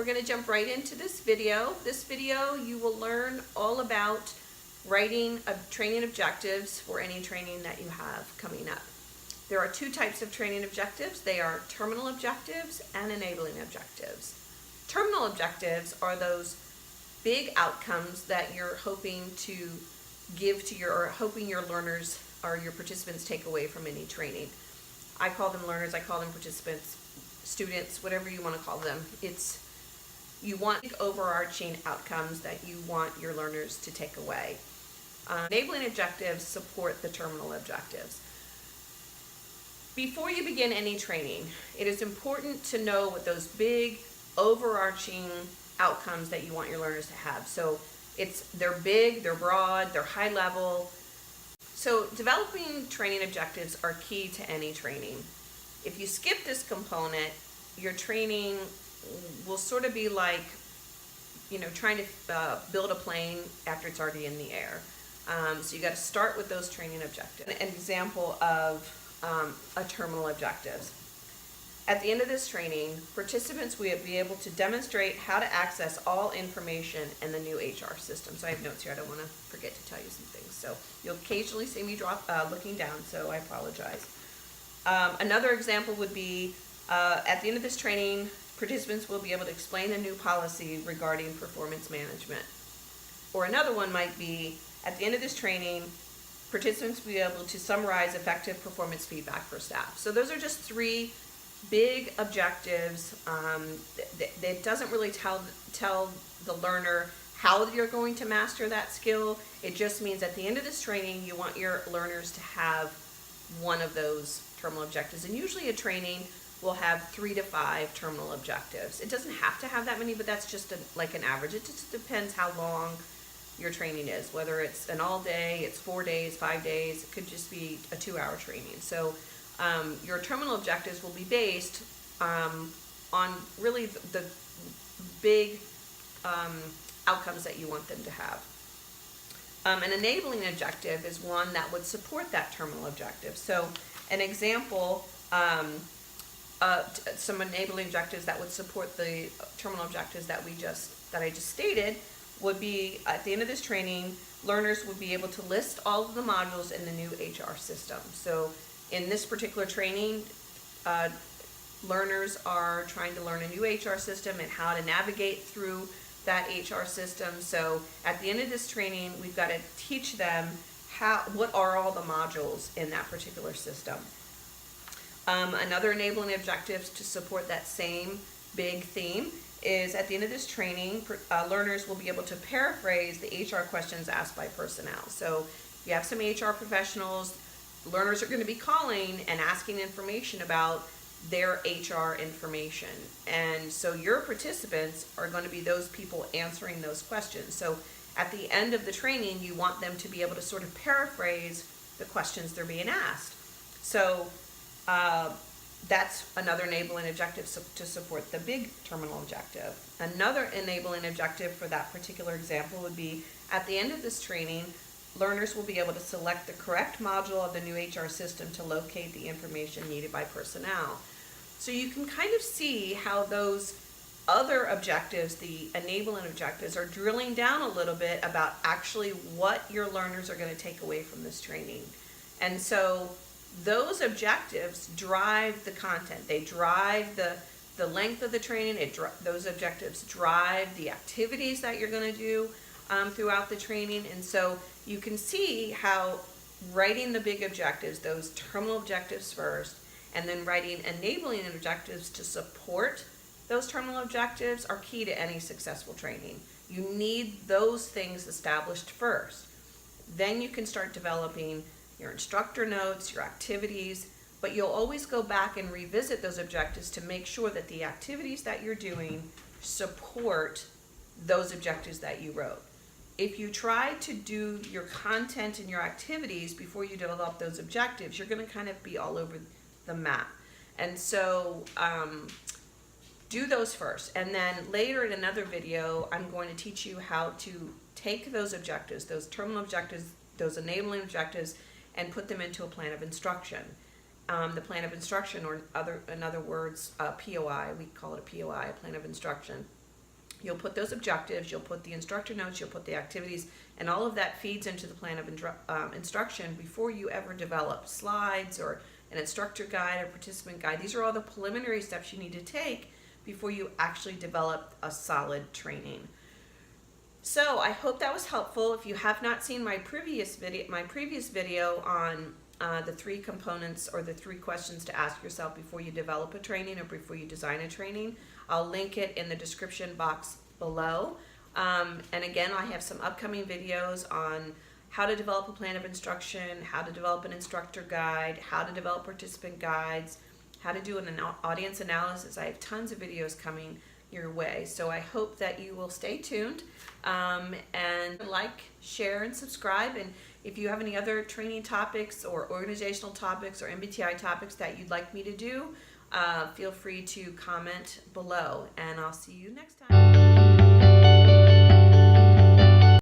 we're going to jump right into this video. This video you will learn all about writing training objectives for any training that you have coming up. There are two types of training objectives. They are terminal objectives and enabling objectives. Terminal objectives are those big outcomes that you're hoping to give to your learners or your participants take away from any training. I call them learners, I call them participants, students, whatever you want to call them. You want overarching outcomes that you want your learners to take away. Enabling objectives support the terminal objectives. Before you begin any training, it is important to know what those big overarching outcomes that you want your learners to have. So they're big, they're broad, they're high level. So developing training objectives are key to any training. If you skip this component, your training will sort of be like, trying to build a plane after it's already in the air. So you got to start with those training objectives. An example of a terminal objectives. At the end of this training, participants will be able to demonstrate how to access all information in the new HR system. So I have notes here. I don't want to forget to tell you some things. So you'll occasionally see me looking down, so I apologize. Another example would be, at the end of this training, participants will be able to explain the new policy regarding performance management. Or another one might be, at the end of this training, participants will be able to summarize effective performance feedback for staff. So those are just three big objectives. It doesn't really tell the learner how you're going to master that skill. It just means at the end of this training, you want your learners to have one of those terminal objectives. And usually a training will have 3 to 5 terminal objectives. It doesn't have to have that many, but that's just like an average. It just depends how long your training is, whether it's an all day, it's 4 days, 5 days, it could just be a 2-hour training. So your terminal objectives will be based on really the big outcomes that you want them to have. An enabling objective is one that would support that terminal objective. So an example, some enabling objectives that would support the terminal objectives that I just stated would be, at the end of this training, learners would be able to list all of the modules in the new HR system. So in this particular training, learners are trying to learn a new HR system and how to navigate through that HR system. So at the end of this training, we've got to teach them what are all the modules in that particular system. Another enabling objective to support that same big theme is, at the end of this training, learners will be able to paraphrase the HR questions asked by personnel. So you have some HR professionals, learners are going to be calling and asking information about their HR information. And so your participants are going to be those people answering those questions. So at the end of the training, you want them to be able to sort of paraphrase the questions they're being asked. So that's another enabling objective to support the big terminal objective. Another enabling objective for that particular example would be, at the end of this training, learners will be able to select the correct module of the new HR system to locate the information needed by personnel. So you can kind of see how those other objectives, the enabling objectives, are drilling down a little bit about actually what your learners are going to take away from this training. And so those objectives drive the content. They drive the length of the training. Those objectives drive the activities that you're going to do throughout the training. And so you can see how writing the big objectives, those terminal objectives first, and then writing enabling objectives to support those terminal objectives are key to any successful training. You need those things established first. Then you can start developing your instructor notes, your activities, but you'll always go back and revisit those objectives to make sure that the activities that you're doing support those objectives that you wrote. If you try to do your content and your activities before you develop those objectives, you're going to kind of be all over the map. And so do those first. And then later in another video, I'm going to teach you how to take those objectives, those terminal objectives, those enabling objectives, and put them into a plan of instruction. The plan of instruction, or in other words, POI, we call it a POI, a plan of instruction. You'll put those objectives, you'll put the instructor notes, you'll put the activities, and all of that feeds into the plan of instruction before you ever develop slides or an instructor guide or participant guide. These are all the preliminary steps you need to take before you actually develop a solid training. So I hope that was helpful. If you have not seen my previous video on the 3 components or the 3 questions to ask yourself before you develop a training or before you design a training, I'll link it in the description box below. And again, I have some upcoming videos on how to develop a plan of instruction, how to develop an instructor guide, how to develop participant guides, how to do an audience analysis. I have tons of videos coming your way. So I hope that you will stay tuned and like, share, and subscribe. And if you have any other training topics or organizational topics or MBTI topics that you'd like me to do, feel free to comment below, and I'll see you next time.